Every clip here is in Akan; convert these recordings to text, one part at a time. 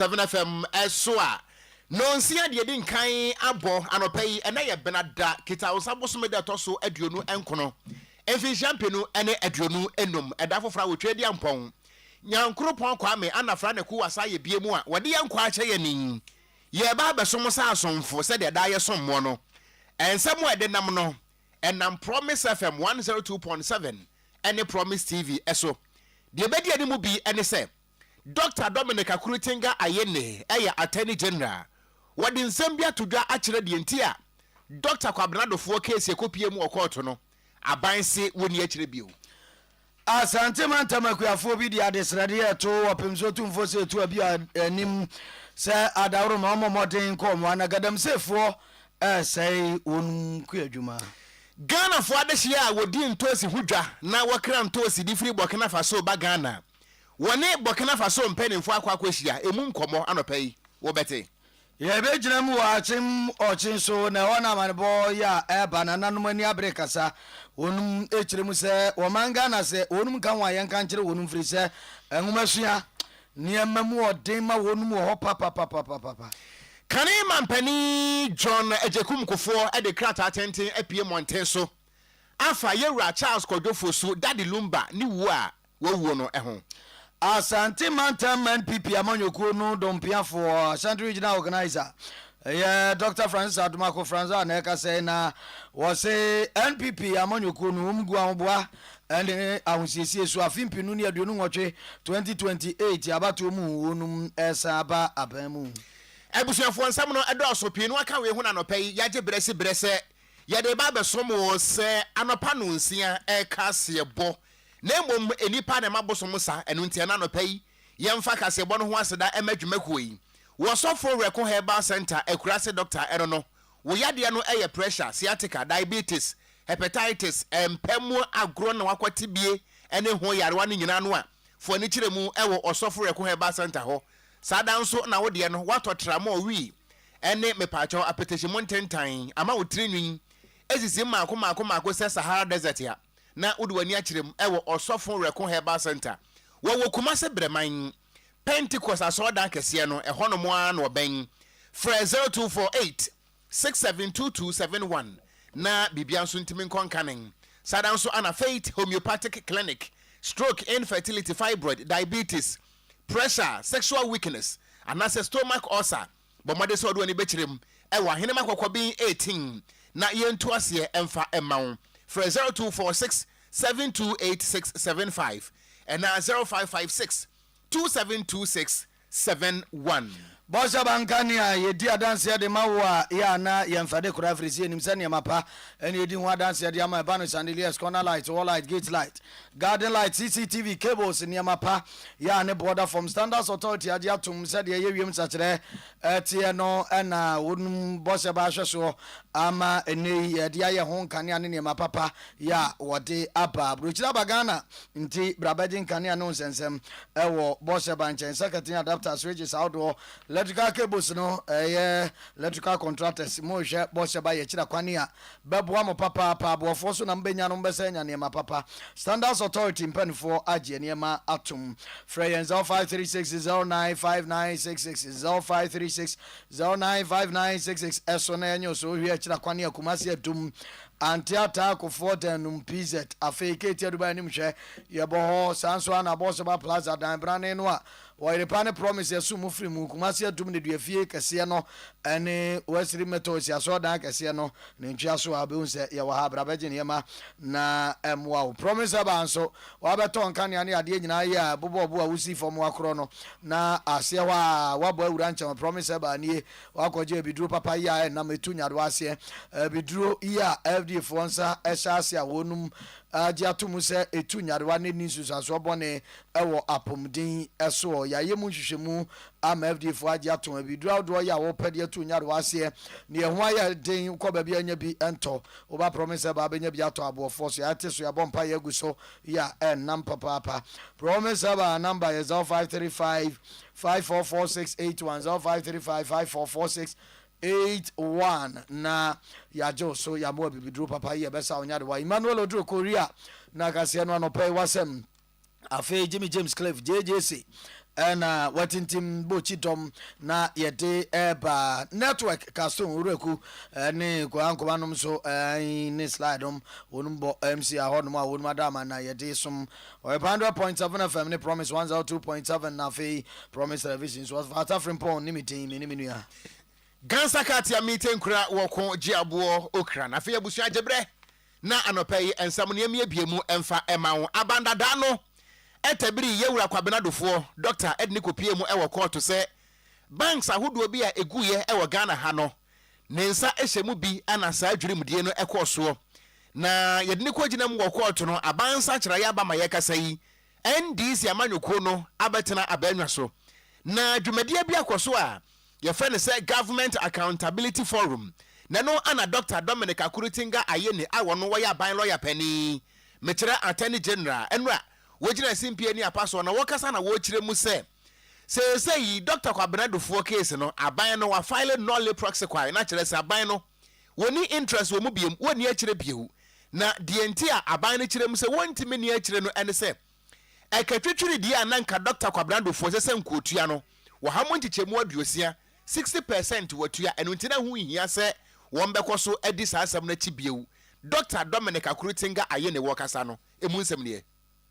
7FM eswa no nsia de din kan abo anopai ena ye benada kita osabosome de toso aduonu enkono emfi champenu ene aduonu enum eda fofra wotwe ampon nyankro pon kwa me anafra ne ku wasa ye biemu a wode yankwa ache ye nin ye ba besom sa asomfo se de da ye sommo no ensem ede nam no enam Promise FM 102.7 ene Promise TV eso de bedi ani mu bi ene se Dr. Dominic Akrutinga Ayene eya Attorney General wadi nsembia tudwa akire de ntia Dr. Kwabnado fo case ekopie mu okoto no abanse woni akire bio asante mantamakuafo bi di adesrade eto opemso tumfo se eto abi anim se adawro ma momoden kom wana gadam sefo sei won kuadwuma Ghana fo adehia wodi ntosi hudwa na wakra ntosi di free Burkina Faso ba Ghana woni Burkina Faso mpenimfo akwakwahia emu nkomo anopai wo bete ye be gina mu achim ochin so na wana manbo ya eba na nanum ani abrekasa wonum echiremu se wo manga na se wonum kan wa yanka nchire wonum firi se enhumasua niamma mu odin ma wonum ho papa kane mampani John Ejekum Kofo e de krata atenten apie monten so afa yewura Charles Kodwofo so Daddy Lumba ni wu a wo no eho asante mantam NPP amanyoku no dompia for Central Regional Organizer Dr. Francis Adumako Franza na eka say na was NPP amanyoku no umgu amboa ene ahusiesie so afimpi no ne aduonu nwotwe 2028 abato mu wonum esaba abamu ebusuafo nsam no edoso pii no aka we hu na no pai yaje brese ye de ba besomo se anopa no nsia e ka sebo na mom enipa na mabosom sa enu ntia na no pai yemfa ka sebo no ho aseda emadwumakuyi wo sofo reko herbal center ekurase doctor eno no wo yade no eye pressure sciatica diabetes hepatitis empemu agro na wakwatibie ene ho yarewa no nyina no a fo ni kiremu ewo osofo reko herbal center ho sada nso na wo de no watotramo wi ene mepacho apetition montentan ama wo trinwin ezisi mako se Sahara desert ya na udwani akirem ewo osofo reko herbal center wo Kumase breman Pentecost asoda kese no ehono mo a no ben fra 0248 672271 na bibia nso ntimi nkonkanen sada nso ana Faith Homeopathic Clinic stroke infertility fibroid diabetes pressure sexual weakness and stomach ulcer bomade so do ani bekirem ewa henema kwakwabi 18 na yentu ase emfa emawo fra 0246 728675 and 0556 272671 Bosha bankania yedi adanse de mawa ya na yemfade kura frisi enim sane mapa ene yedi ho adanse de ama bano chandeliers corner light wall light gate light garden light CCTV cables ne mapa ya ne border from standards authority ade atum se de yewiem sachire tie no na wonum bosha ba hweso ama ene yedi aye ho nkane ane ne mapa ya wode aba brochira bagana nti brabadin kane ane onsensem ewo bosha banchen secretary adapter switches outdoor electrical cables no electrical contractors mo hwe bosha ba ye kira kwane a beboa mo papa abofo so na mbenya no mbesanya ne mapa standards authority mpanifo agye ne ma atum freyen 0536095966 0536095966 eso na enyo so hwe kira kwane akumase adum antiata ko forten PZ afeke ti aduba nim hwe yebo ho sanso ana bosha ba plaza dan brane no a Oyerepa ne promise yasu mu free mu Kumase adum ne duafie kese no ene wasiri metos yaso dan kese no ne ntwa so abehunse ye wa ha brabeje ne ma na emwa promise aba nso wa beto nka ne ade nyina ye bobo a wusi fom akro no na ase wa bo awura nche promise aba nie wa koje biduro papa ya na metu nyado ase biduro ya FD fonsa eshase a wonum agi atumu se etu nyarewa ne ninsusaso bone ewo apomdin eso ya yemu hwehwemu ama FD fo agi atum bidura do ya wo pede etu nyarewa ase ne ho aya den ko ba bia nya bi ento oba promise ba benya bi ato abo force ya teso ya bompa ya guso ya nam papa promise ba number is 0535 544681 0535 544681 na ya jo so ya mo bibidro papa ye besa onyade wa Emmanuel Odro Korea na kase no anopai wasem afi Jimmy James Cliff JJC ɛna watintim bochitom na yɛde ɛba network kaston ureku ne kwankwanom so ne slide wonum bo MC ahonom a wonum adama na yɛde som 100.7 FM ne Promise 102.7 na fe Promise Television so Wofa Atta Frimpong ne meeting ne menua Gansa katia meeting kura Okogyeabour Ocran afi abusu ajebre na anopai ensam ne emi abiemu emfa ema wo abandada no etabiri yewura kwabenadofo Dr. Edni Kopiemu ewo court se banks ahodo bi a eguye ewo Ghana ha no ne nsa ehyemu bi ana saa adwirimdie no ekoso na yedni koginam wo court no abansa kyerɛ ya ba mayeka yi NDC amanyoko no abetena abanwa so na dwumadie bi akoso a ye friend say Government Accountability Forum na no ana Dr. Dominic Akurutinga ayene awo no woya ban lawyer pani mekyerɛ Attorney General enra wogina simpie ni apaso na wokasa na wo kyerɛ mu se yi Dr. Kwabenadofo case no aban no wa file null proxy kwai na kyerɛ se aban no woni interest wo mu biem woni akyerɛ biehu na dienti a aban no kyerɛ mu se wontimi ni akyerɛ no ene se ekatwetwiri di ananka Dr. Kwabenadofo se nkotua no wo hamontikyemu aduosia 60% watua enu ntina hu hia se wombekɔ edi saa asɛm na chibiewu Dr. Dominic Akurutinga ayene wokasa no emu nsɛm ne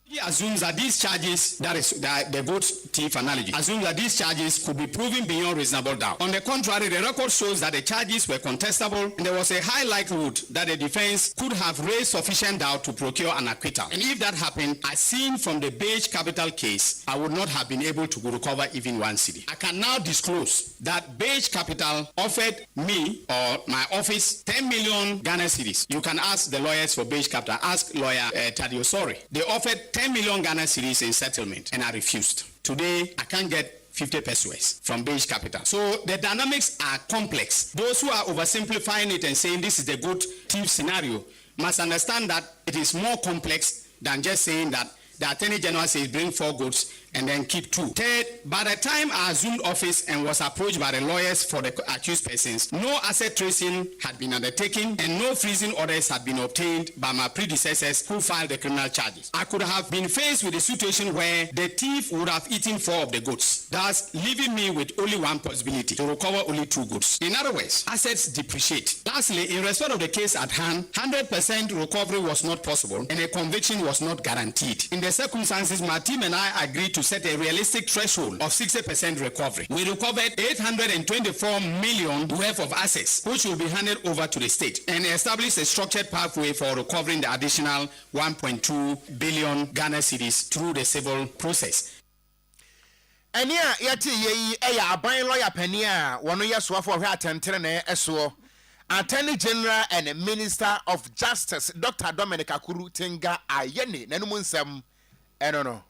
He assumes that these charges, that is the vote thief analogy, assumes that these charges could be proven beyond reasonable doubt. On the contrary, the record shows that the charges were contestable and there was a high likelihood that the defense could have raised sufficient doubt to procure an acquittal. And if that happened, as seen from the Beige Capital case, I would not have been able to recover even 1 cedi. I can now disclose that Beige Capital offered me or my office 10 million Ghana cedis. You can ask the lawyers for Beige Capital. Ask lawyer Tadio Sorry. They offered 10 million Ghana cedis in settlement and I refused. Today, I can't get 50 pesos from Beige Capital. So the dynamics are complex. Those who are oversimplifying it and saying this is the good thief scenario must understand that it is more complex than just saying that the Attorney General says bring 4 goods and then keep 2. Third, by the time I assumed office and was approached by the lawyers for the accused persons, no asset tracing had been undertaken and no freezing orders had been obtained by my predecessors who filed the criminal charges. I could have been faced with a situation where the thief would have eaten 4 of the goods, thus leaving me with only one possibility, to recover only 2 goods. In other words, assets depreciate. Lastly, in respect of the case at hand, 100% recovery was not possible and a conviction was not guaranteed. In the circumstances, my team and I agreed to set a realistic threshold of 60% recovery. We recovered 824 million worth of assets, which will be handed over to the state, and established a structured pathway for recovering the additional 1.2 billion Ghana cedis through the civil process. Enia yati ye eya aban lawyer penia wono yeso afo hwe atentere na eso Attorney General and Minister of Justice Dr. Dominic Akurutinga ayene nanum nsem eno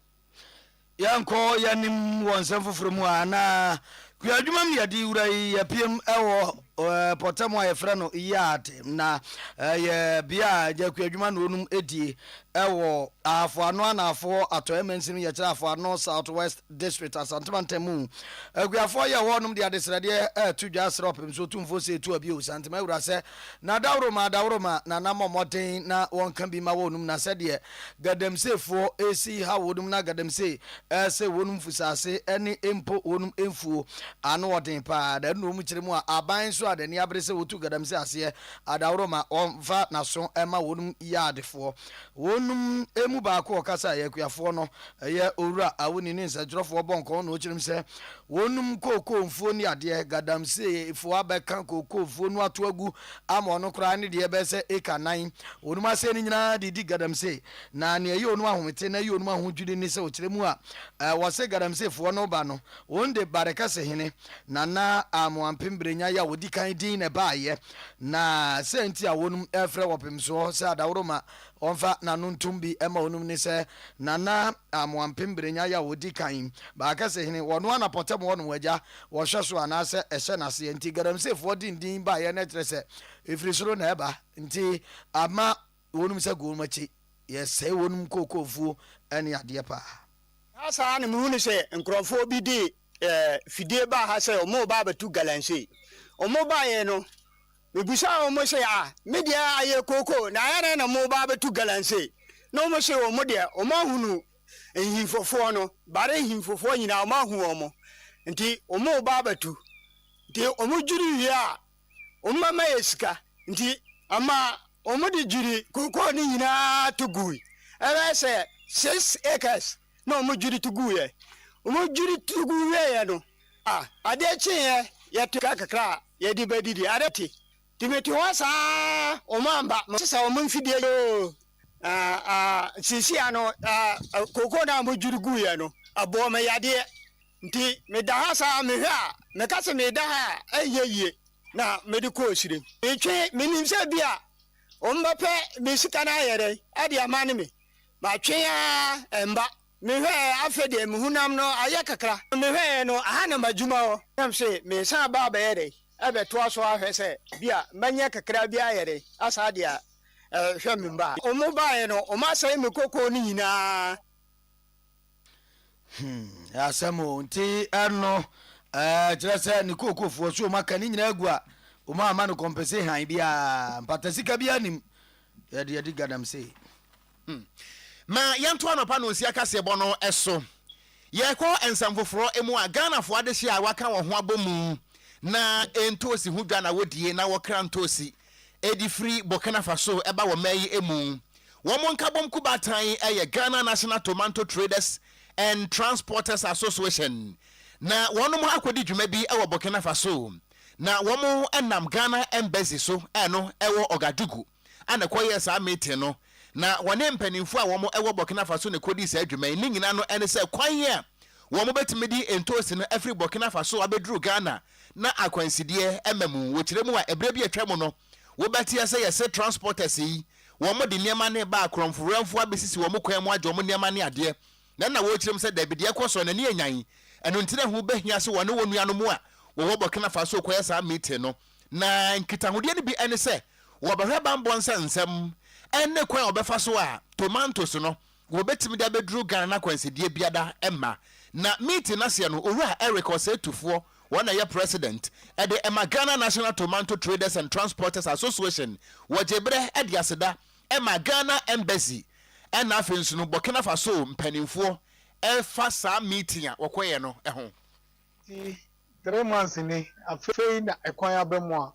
yanko yanim wonsem foforo mu ana kuadwuma mi adi wura yapiem ewo potamo ayefra no yate na ye bia ja kuadwuma no onum edie ewo afo ano anafo ato emensim ye kira afo ano Southwest District asantemantemu aguafo ye wonum de adesrede tudwa sropem so tumfo se tu abi o santema wura se na dawroma na namomoten na wonka bi ma wonum na se de gadamsefo esi ha wonum na gadamse se wonum fusase ene empo wonum emfuo ano oden pa da no mu kire mu aban so adani abrese wotu gadamse ase adawroma onfa na so ema wonum yadefo wonum emu ba ko kasa ye kuafo no ye owura awoni ni nsajrofo bonko no chirim se wonum koko mfuo ni ade gadamse ifo abeka koko mfuo no atoagu ama no kra ni de be se eka9 wonum ase ni nyina didi gadamse na ne ye onum ahomete na ye onum ahodwudi ni se o chiremu a wose gadamse fo no ba no wonde bareka se hene na amoampembrenya ya wodi kan din ne baaye na senti a wonum efre wopemso se adawroma onfa nanuntumbi ema onum ni se nana amoampembrenya ya wodi kan ba ka se hene wono ana potem wono waja wo hweso ana se ehye na se enti gadamse fo din baaye na kire se efrisoro na eba enti ama wonum se gomachi yes se wonum kokofu ene ade pa asa na mu ni se nkrofo bi di fidie ba ha se omo ba betu galanse omo ba ye no mebusa omo se media aye koko na yare na mo ba betu galanse no mo se omo de omo hunu ehimfofo no bare ehimfofo nyina ma hu omo nti omo ba batu nti omo juri ya omo ma yesika nti ama omo di juri koko ni nyina tugui ebe se 6 acres no omo juri tuguye omo juri tuguye no ade chi ye tika kakra ye di bedidi areti timeti wasa omamba sisa omfidie yo sisi ano koko na mojurugu ya no abo me yade nti me da ha sa me hwa me ka se me da ha ayeye na medical osire etwe minim se bia ombape me sika na yere ade amane me ba twe ya emba me hwa afede me hunam no aye kakra me hwa no aha na majuma o am se me sa ba ba yere ebe to aso ahwese bia manya kakra bia yere asa dia hwe mba omo bae no o ma sai me koko ni nyina ya samo nti eno jira ni koko fu so maka ni nyina agua o ma ama no compensate han bia mpatasika bia nim ya de gadam sei ma yanto anopa no nsia kase bo no eso ye ko ensamfoforo emu a Ghana fo ade hia waka wo ho abomu na entosi hu dwa na wodie na wokra ntosi edi free Burkina Faso eba wo mai emu wo mon kabom kubatan eye Ghana National Tomato Traders and Transporters Association na wonom akodi dwuma bi ewo Burkina Faso na wo mo enam Ghana embassy so eno ewo Ogadugu ana koye sa meeting no na wone mpanimfo a wo mo ewo Burkina Faso ne kodi sa dwuma ni nyina no ene se kwanye wo mo betimedi entosi no every Burkina Faso abedru Ghana na akwansidie emamu wo kiremu a ebre bi atwa mu no wo betia se yese transporters yi wo mo de niema ne ba kromforamfo abesisi wo mo kwan mu ajo mo niema ne ade na wo kirem se David ye koso na ne enyan eno ntine hu behia se wo ne wonu anu mu a wo Burkina Faso koye sa meeting no na nkitahode ne bi ene se wo behwe bambo nsem enne kwan obefa so a tomatoes no wo betimi da bedru Ghana na kwansidie biada emma na meeting na se no owura Eric Osetufo one year president at the Ghana National Tomato Traders and Transporters Association wajebre ediaseda Ghana Embassy and afins no Burkina Faso mpanimfo fa sa meeting a wokoye no ho 3 months ni afei na ekwan abemu a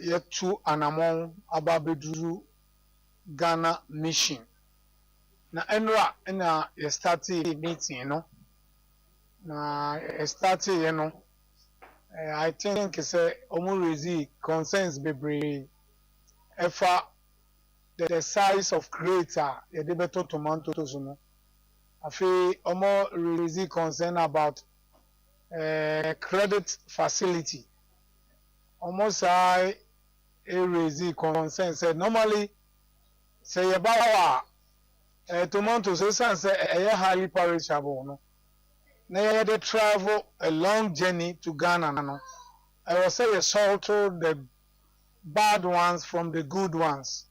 yetu anamon ababeduru Ghana mission na enra na ye start meeting no na started I think it's raise concerns bebre efa the size of creator the better tomatoes no afi raise concern about credit facility almost I raise concern said normally say about tomatoes say highly perishable no na they travel a long journey to Ghana no I will say you shelter the bad ones from the good ones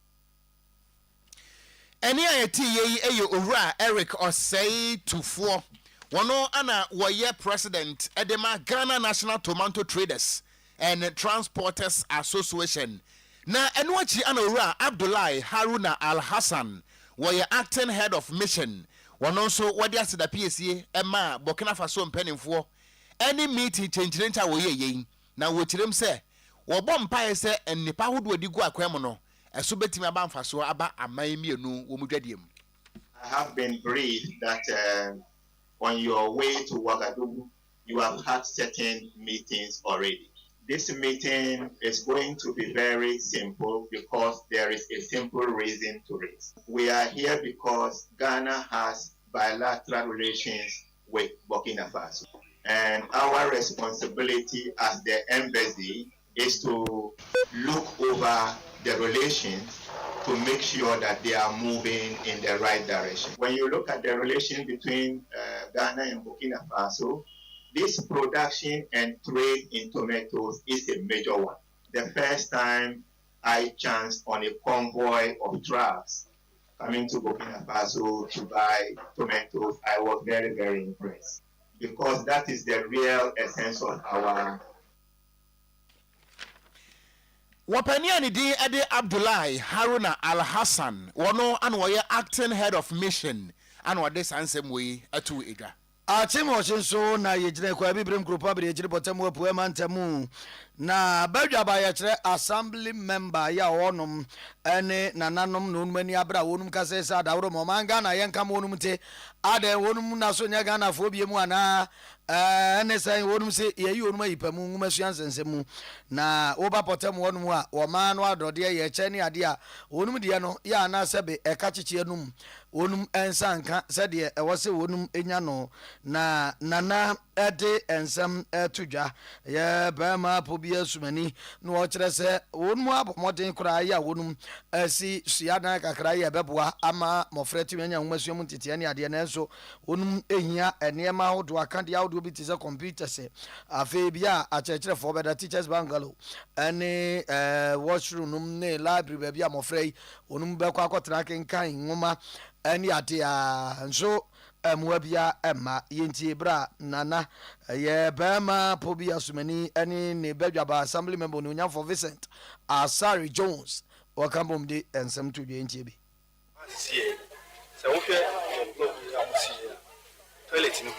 eni ayeti ye owura Eric Osetufo wono ana woye president edema Ghana National Tomato Traders and Transporters Association na enwachi ana owura Abdullahi Haruna Al Hassan woye acting head of mission wono so wodi aseda PSA ema Burkina Faso mpanimfo any meeting change wo ye na wo kirem se wo bom pae se enipa hodo odigu akwam no eso betimi aba mfaso aba aman mienu wo mudwadiem. I have been briefed that on your way to Ouagadougou you have had certain meetings already. This meeting is going to be very simple because there is a simple reason to it. We are here because Ghana has bilateral relations with Burkina Faso. And our responsibility as the embassy is to look over the relations to make sure that they are moving in the right direction. When you look at the relation between Ghana and Burkina Faso, this production and trade in tomatoes is a major one. The first time I chanced on a convoy of trucks coming to Burkina Faso to buy tomatoes, I was very, very impressed because that is the real essence of our. Wapania di Ade Abdullahi Haruna Al Hassan, wono anwoye acting head of mission ana ɔde sansɛm wei atu edwa Achimoshin so na yejine kwa bibrim grupa bi yejire botem wapu emantamu na badwa ba yekire assembly member ya wonum ene nananom no mani abra wonum kase sa dawro mo manga na yenka mo wonum te ade wonum na so nya Ghana fo bie mu ana ene sai wonum se yeyi wonum ayipamu ngumasuan sensemu na oba potem wonum a wo ma no adode ye che ne ade a wonum de no ya na sebe eka chiche enum wonum ensanka sede e wose wonum enya no na nana ede ensam etudwa ye bema pobia sumani no o kire se wonum abomoden kura ya wonum asi suadan kakra ye beboa ama mofreti nya ngumasuam ntete ne ade na enso wonum ehia enema hodo akande audio bi tise computer se afi bia a chekire for better teachers bungalow ene washroom num ne library bia mofrei wonum be kwa akotra kenkan ngoma ene ade a nso muabia emma yenti bra nana ye bema pobia sumani ene ne bedwaba assembly member no nya for Vincent Asari Jones wakambom de ensem to yenti bi sie se wo hwe amusi toilet no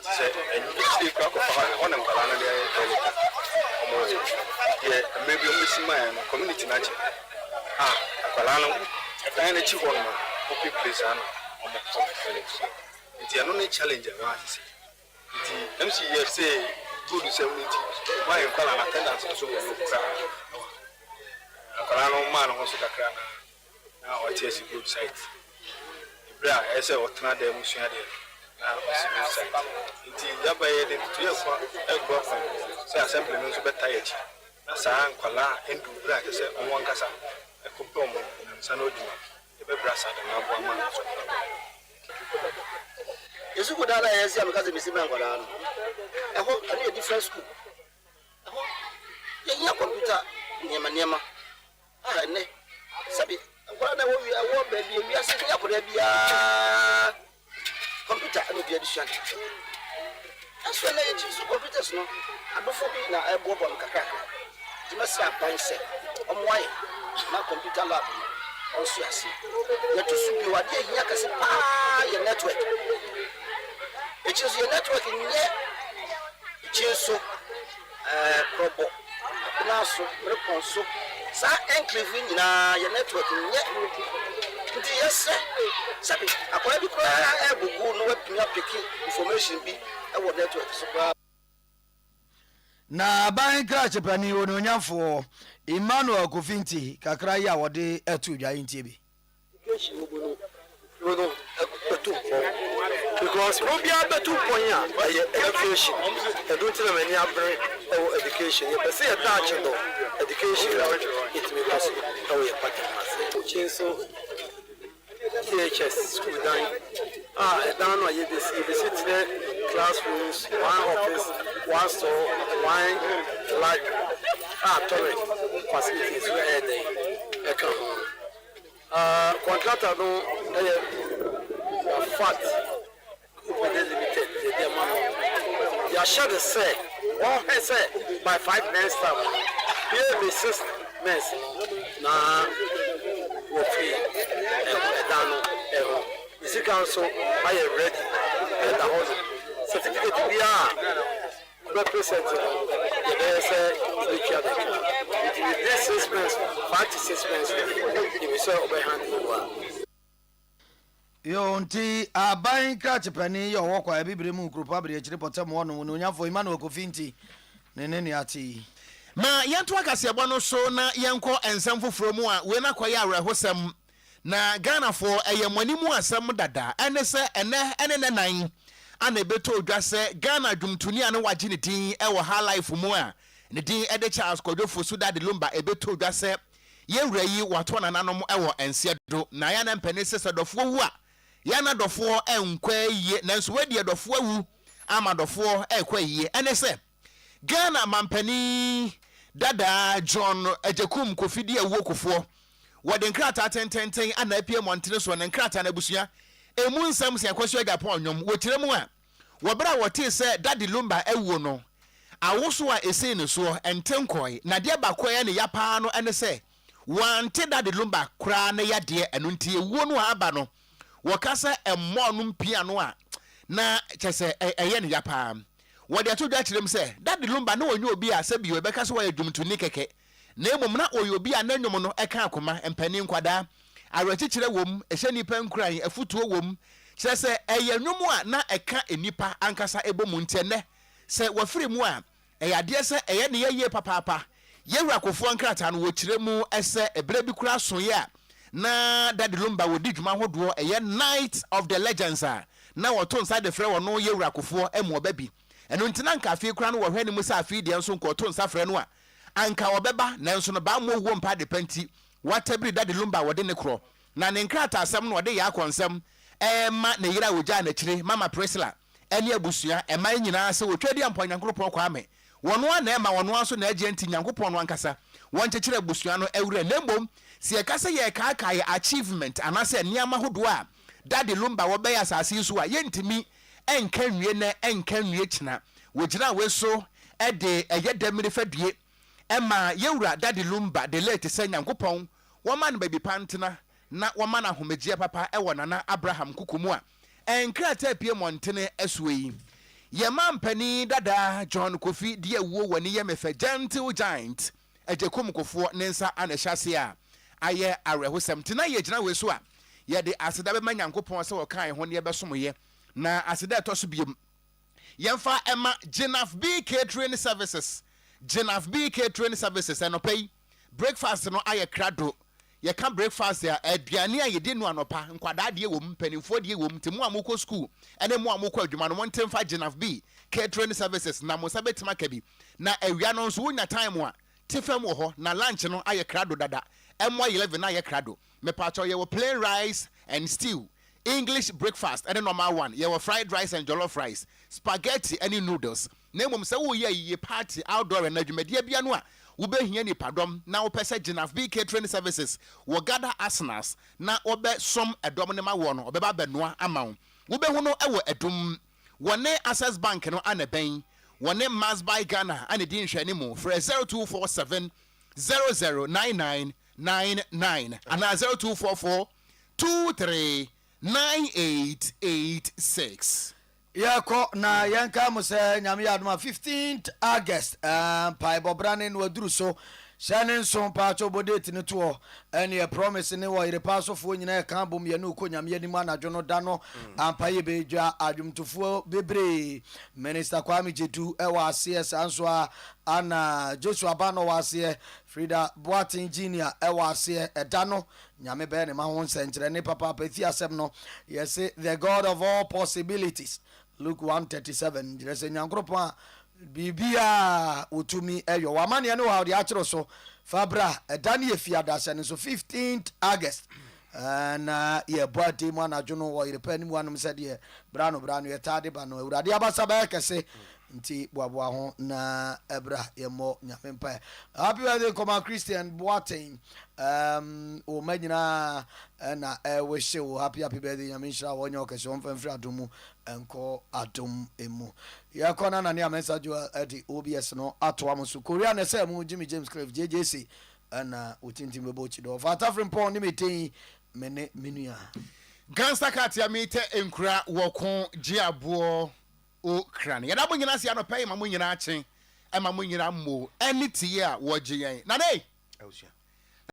se enyi kwa kwa ona nkala na de toilet omo ye maybe omusi man community na che akwala no na chi ho no open place ana omo toilet nti ano ne challenge wa sisi nti MC say good 70 why nkwala na attendance so wo kra akwala no man ho so kakra na what is good site bra ese otna de musua de na good site nti yaba ye de to yefa egbo fa say assembly no so beta ye chi na sa nkwala endu bra ke se onwo nkasa ekopom na nsa no djuma e be bra sa de na bo ama na so yesu ko dala yesi amkaze misima nkwala no eho ani different school eho ye computer niema ne sabi nkwala na wo baby wi ase ya koda bia computer no bia disuan aso na yechi so computers no adofo bi na ebo bom kakaka dimasi apanse omwaye na computer lab osu ase ya to subi wade hia kase pa ye network echiso ye network nye echiso probo na so response sa enclave nyina ye network nye nti yese sabi akwara bi kura ebugu no wapimi apiki information bi ewo network so kwa na ban kra chepani ononyafo Emmanuel Kofinti kakra ya wode etudwa yintie bi because Robia betu ponya education education many abre education you say attach no education it may possible how you pattern so THS school down no you visit the classrooms, one office, one store, one library, toilet facilities where they come. Contractor no fat limited the amount. You should say, say by 5 men staff. Here be 6 men. Now, we free. Is it council? I am ready. And the house certificate we are representing. This 6 months, 5 to 6 months, you will say over hand. Yo nti aban kra chepani yo wokwa bibire mu krupa bire chiri potem wono no nyafo Emmanuel Kofinti ne ati ma yanto akase ebo no so na yenko ensem foforo mu a we na koya awrehosem na Ghana for eyemwani mu asem dada ene se ene nan ana beto odwa se Ghana dwumtuni ane waje ne din e wo ha life mu a ne din e de Charles Kodwofo Suda de Lumba e beto odwa se ye wrayi wato na nanom e wo ense do na ya na mpene se dofo wu a ya na dofo enkwa yie nanso wadie dofo wu ama dofo ekwa yie ene se Ghana mampani dada John Ejekum Kofidi ewu okofo wode nkrata tententen ana apie montene so ne nkrata na busua emu nsam se akwaso agapon nwom wotire mu a wobra wote se Daddy Lumba ewu no awoso a ese ne so entenkoi na de bakoya ne yapa no ene se wante Daddy Lumba kra na yade eno ntie ewu no aba no wakasa emmo no mpia no a na kyese eye ne yapa wode ato dwa kyerem se Daddy Lumba na onye obi a sabi we beka so wa adwumtuni keke na emom na oyo obi a na nwom no eka akoma empani nkwada awerɛkyekyerɛ wom ɛhyɛ nipa nkuran afutuo wom kyerɛ sɛ ɛyɛ nwom a na ɛka enipa ankasa ebomu ntɛnɛ sɛ wafiri mu a ɛyɛ adeɛ sɛ ɛyɛ ne yɛyɛ papaapa yɛwura kofoɔ nkrata no wɔkyerɛ mu ɛsɛ ɛbrɛ bi kura soyɛ a na Daddy Lumba wodi dwuma hodoɔ ɛyɛ Night of the Legends a na wɔto nsa de frɛ wɔ no yɛwura kofoɔ ɛmo ɔba bi ɛno ntina nka afei kura no wɔhwɛ ne mu sɛ afei deɛ nso nkɔto nsa frɛ no a anka wɔbɛba nanso no ba mo wo mpa de panti watabiri Daddy Lumba wɔde ne korɔ na ne nkrata asɛm no wɔde yɛ akɔnsɛm ɛma ne yira wogya na kyire Mama Priscilla ɛne abusua ɛma nyinaa sɛ wɔtwa di ampa nyankopɔn kwame wɔno a na ɛma wɔno aso na agye nti nyankopɔn no ankasa wɔn kyekyere abusua no awura na mbom si ɛka sɛ yɛ kaaka yɛ achievement anasɛ nneɛma hodoɔ a Daddy Lumba wɔbɛyɛ asase so a yɛntimi ɛnka nwie na ɛnka nwie kyina wɔgyina we so ɛde ɛyɛ dɛmire fadue ɛma yɛwura Daddy Lumba de late sɛ nyankopɔn wɔma no baabi pantena na wɔma no ahomegyeɛ papa ɛwɔ Nana Abraham kukumu a ɛnkrata pie mɔntene ɛsoɔ yi yɛma mpani dada John Kofi de awuo wɔ ne yɛmɛfɛ gentle giant ɛgyekom kofoɔ ne nsa anahyase a ayɛ awerɛhosɛm tena yɛgyina we so a yɛde aseda bɛma nyankopɔn sɛ wɔkae ho ne yɛbɛsomyɛ na aseda ɛtɔ so biom yɛmfa ɛma Genaf B Catering Services ɛnɔpɛ yi breakfast no ayɛ krado yɛka breakfast a aduane a yɛdi no anɔpa nkwadaa deɛ wɔ mu mpanimfoɔ deɛ wɔ mu nti mo a mokɔ school ɛne mo a mokɔ adwuma no montemfa Genaf B Catering Services na mo nsa bɛtumi aka bi na awia no nso wonya time a tifam wɔ hɔ na lunch no ayɛ krado dada ɛmɔ 11 na ayɛ krado mepatɔ yɛwɔ plain rice and stew English breakfast and normal one. You have fried rice and jollof rice, spaghetti and noodles. Name say wo ye party outdoor and media bianwa. Ube here ni padom now pesa Genaf B Catering Services. Wo gather asanas na obe some adominema wono obeba benua amount. Ube hono ewo edum. One Access Bank no ane ben. One Mass by Ghana and the shani mo for 0247 009999 and 0244 23 9886. Yako na yanka mo se nyame yadoma 15th August pai bobrane no aduru so shanen so pa cho bodeti ne to ene promise ne Oyerepa sofo nyina ka bom ye no ko nyame anim anadwo no da no ampaye bedwa adwumtofo bebre minister Kwame Jedu e wa CS anso ana Joshua Bano wa CS Frida Boatin Engineer e wa CS da no nyame be ne ma ho nsenkyere ne papa pafi asem no yes the God of all possibilities Luke 137 dire se nyankropon bibia utumi eyo wamane ne wa de akero so fabra edane efiada se ne so 15th August na ye body mu anadwo no Oyerepa ni mu anom se de brano ye tade ba no urade abasa ba kese nti boaboa ho na ebra ye mo nyamempa happy birthday Koma Christian Boatin o manyina na we show happy birthday nyamenshira wonye okese wonfamfiri adomu enko adom emu yakona na ne message edi OBS no ato amusu Korea na say mu Jimmy James Cliff JJC na otintim bebochi do Wofa Atta Frimpong ni metin mene menua Gangster Cat ya mete enkura Okogyeabour Ocran. Yada mo nyina se anɔpɛ ma mo nyina akyen e ma mo nyina mo any tie a wo gye yen na nei